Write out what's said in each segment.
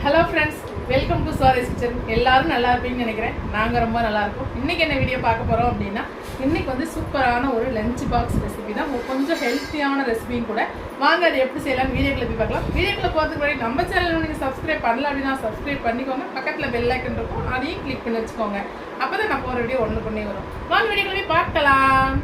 Hello friends, welcome to Swathi's kitchen. எல்லாரும் நல்லா இருப்பீங்கன்னு நினைக்கிறேன். நாங்கள் ரொம்ப நல்லா இருக்கோம். இன்றைக்கி என்ன வீடியோ பார்க்க போகிறோம் அப்படின்னா, இன்றைக்கி வந்து சூப்பரான ஒரு லஞ்ச் பாக்ஸ் ரெசிபி தான். கொஞ்சம் ஹெல்த்தியான ரெசிபியும் கூட. வாங்க அதை எப்படி செய்யலாம்னு வீடியோக்குள்ள போய் பார்க்கலாம். வீடியோக்குள்ள போகிறதுக்கு முன்னாடி நம்ம சேனல் நீங்கள் சப்ஸ்கிரைப் பண்ணல அப்படின்னா சப்ஸ்கிரைப் பண்ணிக்கோங்க. பக்கத்தில் பெல் ஐக்கன் இருக்கும், அதையும் கிளிக் பண்ணி வச்சுக்கோங்க. அப்போ தான் நம்ம ஒரு வீடியோ ஒன்று பண்ணி வரும். வாங்க வீடியோக்குள்ள போய் பார்க்கலாம்.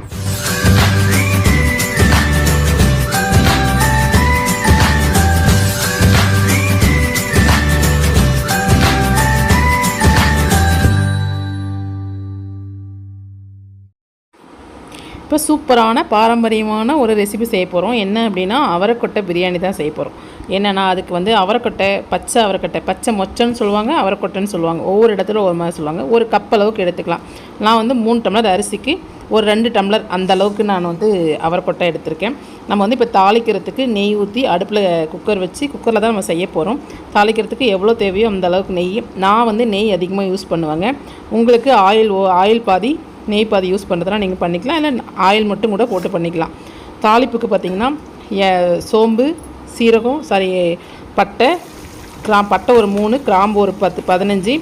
இப்போ சூப்பரான பாரம்பரியமான ஒரு ரெசிபி செய்ய போகிறோம். என்ன அப்படின்னா, அவரைக்கொட்டை பிரியாணி தான் செய்ய போகிறோம். என்னென்னா, அதுக்கு வந்து அவரைக்கொட்டை, பச்சை அவரைக்கொட்டை, பச்சை மொச்சன்னு சொல்லுவாங்க, அவரைக்கொட்டைன்னு சொல்லுவாங்க. ஒவ்வொரு இடத்துல ஒரு மாதிரி சொல்லுவாங்க. ஒரு கப் அளவுக்கு எடுத்துக்கலாம். நான் வந்து 3 டம்ளர் அரிசிக்கு ஒரு 2 டம்ளர் அந்த அளவுக்கு நான் வந்து அவரைக்கொட்டை எடுத்திருக்கேன். நம்ம வந்து இப்போ தாளிக்கிறதுக்கு நெய் ஊற்றி அடுப்பில் குக்கர் வச்சு, குக்கரில் தான் நம்ம செய்ய போகிறோம். தாளிக்கிறதுக்கு எவ்வளோ தேவையோ அந்த அளவுக்கு நெய். நான் வந்து நெய் அதிகமாக யூஸ் பண்ணுவேங்க. உங்களுக்கு ஆயில் பாதி நெய் பாதி யூஸ் பண்ணுறதுனா நீங்கள் பண்ணிக்கலாம், இல்லை ஆயில் மட்டும் கூட போட்டு பண்ணிக்கலாம். தாளிப்புக்கு பார்த்திங்கன்னா சோம்பு, சீரகம், பட்டை ஒரு 3, கிராம்பு ஒரு 10-15,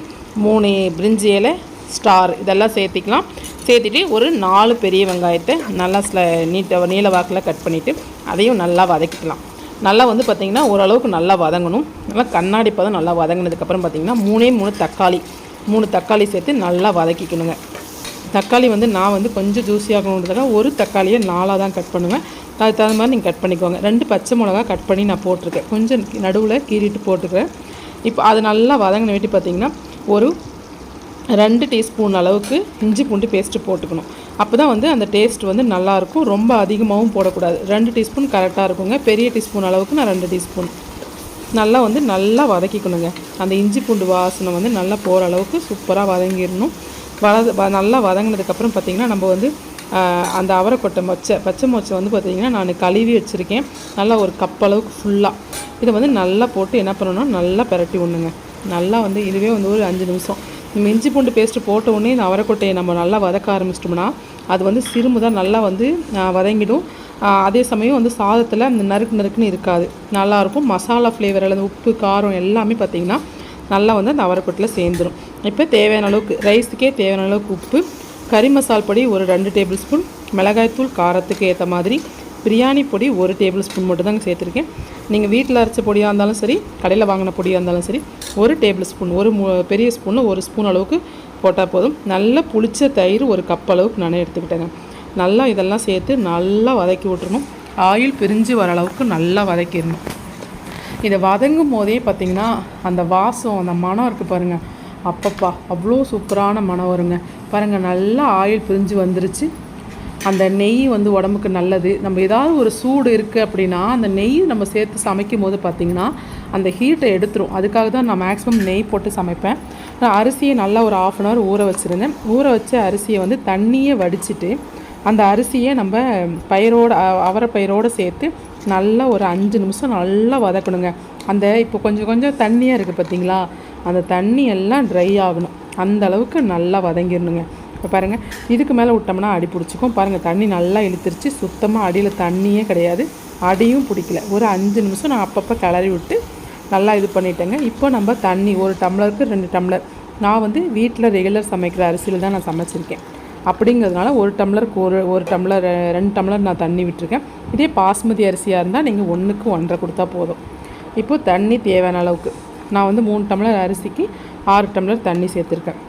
3 பிரிஞ்சி இலை, ஸ்டார் இதெல்லாம் சேர்த்திக்கலாம். சேர்த்துட்டு ஒரு 4 பெரிய வெங்காயத்தை நல்லா நீல வாக்கில் கட் பண்ணிவிட்டு அதையும் நல்லா வதக்கிக்கலாம். நல்லா வந்து பார்த்திங்கன்னா ஓரளவுக்கு நல்லா வதங்கணும். நல்லா கண்ணாடி பதம் நல்லா வதங்கினதுக்கப்புறம் பார்த்திங்கன்னா 3 தக்காளி சேர்த்து நல்லா வதக்கிக்கணுங்க. தக்காளி வந்து நான் வந்து கொஞ்சம் ஜூஸியாகணுன்றதுக்காக ஒரு தக்காளியை 4ஆக தான் கட் பண்ணுவேன். அதுக்கு தகுந்த மாதிரி நீங்கள் கட் பண்ணிக்கோங்க. 2 பச்சை மிளகா கட் பண்ணி நான் போட்டிருக்கேன். கொஞ்சம் நடுவில் கீறிட்டு போட்டுக்கிறேன். இப்போ அது நல்லா வதங்கின வேட்டி பார்த்திங்கன்னா ஒரு 2 டீஸ்பூன் அளவுக்கு இஞ்சி பூண்டு பேஸ்ட்டு போட்டுக்கணும். அப்போ தான் வந்து அந்த டேஸ்ட் வந்து நல்லாயிருக்கும். ரொம்ப அதிகமாகவும் போடக்கூடாது. 2 டீஸ்பூன் கரெக்டாக இருக்குங்க. பெரிய டீஸ்பூன் அளவுக்கு நான் 2 டீஸ்பூன் நல்லா வதக்கிக்கணுங்க. அந்த இஞ்சி பூண்டு வாசனை வந்து நல்லா போகிற அளவுக்கு சூப்பராக வதங்கிடணும். நல்லா வதங்கினதுக்கப்புறம் பார்த்திங்கன்னா நம்ம வந்து அந்த அவரைக்கொட்டை பச்சை மொச்சை வந்து பார்த்திங்கன்னா நான் கழுவி வச்சுருக்கேன். நல்லா ஒரு கப் அளவுக்கு ஃபுல்லாக இதை வந்து நல்லா போட்டு என்ன பண்ணணும்னா நல்லா பிரட்டி விடணுங்க. நல்லா வந்து இதுவே வந்து ஒரு 5 நிமிஷம் நம்ம இஞ்சி பூண்டு பேஸ்ட்டு போட்ட உடனே இந்த அவரைக்கொட்டையை நம்ம நல்லா வதக்க ஆரம்பிச்சிட்டோம்னா அது வந்து சிறுமு தான் நல்லா வந்து வதங்கிடும். அதே சமயம் வந்து சாதத்தில் அந்த நறுக்குன்னு இருக்காது, நல்லாயிருக்கும். மசாலா ஃப்ளேவர் அல்லது உப்பு காரம் எல்லாமே பார்த்திங்கன்னா நல்லா வந்து அந்த அவரைக்கொட்டையில் சேர்ந்துடும். இப்போ தேவையான அளவுக்கு ரைஸுக்கே தேவையான அளவுக்கு உப்பு, கறி மசால் பொடி ஒரு 2 டேபிள் ஸ்பூன், மிளகாய்த்தூள் காரத்துக்கு ஏற்ற மாதிரி, பிரியாணி பொடி 1 டேபிள் ஸ்பூன் மட்டும் தாங்க சேர்த்துருக்கேன். நீங்கள் வீட்டில் அரைச்ச பொடியாக இருந்தாலும் சரி, கடையில் வாங்கின பொடியாக இருந்தாலும் சரி, 1 டேபிள் ஸ்பூன், பெரிய ஸ்பூனில் 1 ஸ்பூன் அளவுக்கு போட்டால் போதும். நல்லா புளிச்ச தயிர் ஒரு கப் அளவுக்கு நான் எடுத்துக்கிட்டேங்க. நல்லா இதெல்லாம் சேர்த்து நல்லா வதக்கி விட்டுறணும். ஆயில் பிரிஞ்சு வர அளவுக்கு நல்லா வதக்கிடணும். இதை வதங்கும் போதே பார்த்திங்கன்னா அந்த வாசம், அந்த மனம் இருக்குது பாருங்கள், அப்பப்பா அவ்வளோ சூப்பரான மனம் வருங்க. பாருங்கள், நல்லா ஆயில் பிரிஞ்சு வந்துருச்சு. அந்த நெய் வந்து உடம்புக்கு நல்லது. நம்ம ஏதாவது ஒரு சூடு இருக்குது அப்படின்னா அந்த நெய் நம்ம சேர்த்து சமைக்கும் போது பார்த்திங்கன்னா அந்த ஹீட்டை எடுத்துரும். அதுக்காக தான் நான் மேக்ஸிமம் நெய் போட்டு சமைப்பேன். நான் அரிசியை நல்லா ஒரு 1/2 அன் ஹவர் ஊற வச்சுருந்தேன். ஊற வச்ச அரிசியை வந்து தண்ணியை வடிச்சிட்டு அந்த அரிசியை நம்ம அவரை பயிரோடு சேர்த்து நல்லா ஒரு 5 நிமிஷம் நல்லா வதக்கணுங்க. அந்த இப்போ கொஞ்சம் தண்ணியாக இருக்குது பார்த்திங்களா, அந்த தண்ணி எல்லாம் ட்ரை ஆகணும். அந்த அளவுக்கு நல்லா வதங்கிடணுங்க. இப்போ பாருங்கள், இதுக்கு மேலே விட்டோம்னா அடி பிடிச்சிக்கும். பாருங்கள், தண்ணி நல்லா இழுத்துருச்சு. சுத்தமாக அடியில் தண்ணியே கிடையாது, அடியும் பிடிக்கல. ஒரு 5 நிமிஷம் நான் அப்பப்போ கிளறி விட்டு நல்லா இது பண்ணிட்டேங்க. இப்போ நம்ம தண்ணி 1 டம்ளருக்கு 2 டம்ளர். நான் வந்து வீட்டில் ரெகுலர் சமைக்கிற அரிசியில் தான் நான் சமைச்சிருக்கேன். அப்படிங்கிறதுனால 1 டம்ளருக்கு 1 டம்ளர் 2 டம்ளர் நான் தண்ணி விட்டுருக்கேன். இதே பாஸ்மதி அரிசியாக இருந்தால் நீங்கள் 1க்கு 1.5 கொடுத்தா போதும். இப்போது தண்ணி தேவையான அளவுக்கு நான் வந்து 3 டம்ளர் அரிசிக்கு 6 டம்ளர் தண்ணி சேர்த்துருக்கேன்.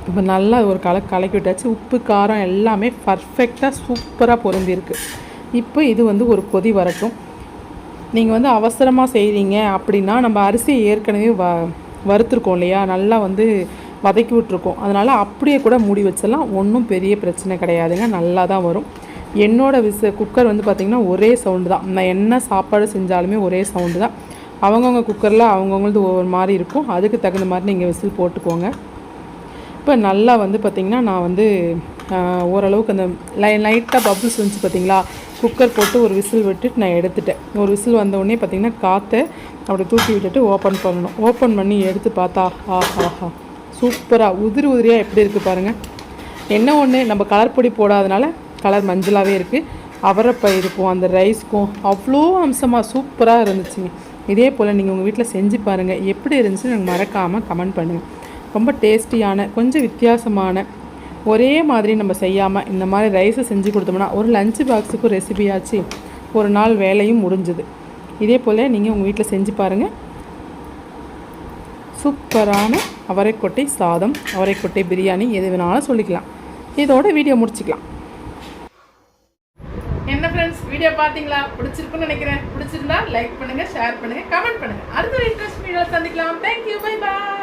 இப்போ நல்லா ஒரு கலக்கி விட்டாச்சு. உப்பு காரம் எல்லாமே பர்ஃபெக்டாக சூப்பராக பொருந்திருக்கு. இப்போ இது வந்து ஒரு கொதி வரட்டும். நீங்கள் வந்து அவசரமாக செய்கிறீங்க அப்படின்னா நம்ம அரிசியை ஏற்கனவே வறுத்துருக்கோம் இல்லையா, நல்லா வந்து வதக்கி விட்ருக்கோம். அதனால் அப்படியே கூட மூடி வச்சிடலாம், ஒன்றும் பெரிய பிரச்சனை கிடையாதுங்க. நல்லா தான் வரும். என்னோடய குக்கர் வந்து பார்த்திங்கன்னா ஒரே சவுண்டு தான். நான் என்ன சாப்பாடு செஞ்சாலுமே ஒரே சவுண்டு தான். அவங்கவுங்க குக்கரில் அவங்கவுங்களது ஒவ்வொரு மாதிரி இருக்கும். அதுக்கு தகுந்த மாதிரி நீங்கள் விசில் போட்டுக்கோங்க. இப்போ நல்லா வந்து பார்த்திங்கன்னா நான் வந்து ஓரளவுக்கு அந்த லைட்டாக பபுள்ஸ் வந்துச்சு பார்த்திங்களா, குக்கர் போட்டு ஒரு விசில் விட்டுட்டு நான் எடுத்துட்டேன். ஒரு விசில் வந்தவுடனே பார்த்திங்கன்னா காற்றை அப்படி தூக்கி விட்டுட்டு ஓப்பன் பண்ணணும். ஓப்பன் பண்ணி எடுத்து பார்த்தா ஆஹா சூப்பராக உதிரியாக எப்படி இருக்குது பாருங்கள். என்ன ஒன்று, நம்ம கலர் பொடி போடாதனால கலர் மஞ்சளாகவே இருக்குது. அவரைப்பயிருக்கும் அந்த ரைஸ்க்கும் அவ்வளோ அம்சமாக சூப்பராக இருந்துச்சுங்க. இதே போல் நீங்கள் உங்கள் வீட்டில் செஞ்சு பாருங்கள். எப்படி இருந்துச்சுன்னு எனக்கு மறக்காமல் கமெண்ட் பண்ணுங்கள். ரொம்ப டேஸ்டியான, கொஞ்சம் வித்தியாசமான, ஒரே மாதிரி நம்ம செய்யாமல் இந்த மாதிரி ரைஸை செஞ்சு கொடுத்தோம்னா ஒரு லஞ்சு பாக்ஸுக்கு ரெசிபியாச்சு, ஒரு நாள் வேலையும் முடிஞ்சுது. இதே போல் நீங்கள் உங்கள் வீட்டில் செஞ்சு பாருங்கள். சூப்பரான அவரைக்கொட்டை சாதம், அவரைக்கொட்டை பிரியாணி எது வேணாலும் சொல்லிக்கலாம். இதோட வீடியோ முடிச்சுக்கலாம். என்ன ஃப்ரெண்ட்ஸ், வீடியோ பார்த்தீங்களா? பிடிச்சிருக்குன்னு நினைக்கிறேன். பிடிச்சிருந்தா லைக் பண்ணுங்கள், ஷேர் பண்ணுங்கள், கமெண்ட் பண்ணுங்கள். அடுத்த இன்ட்ரெஸ்ட் வீடியோ சந்திக்கலாம். Thank you, bye bye.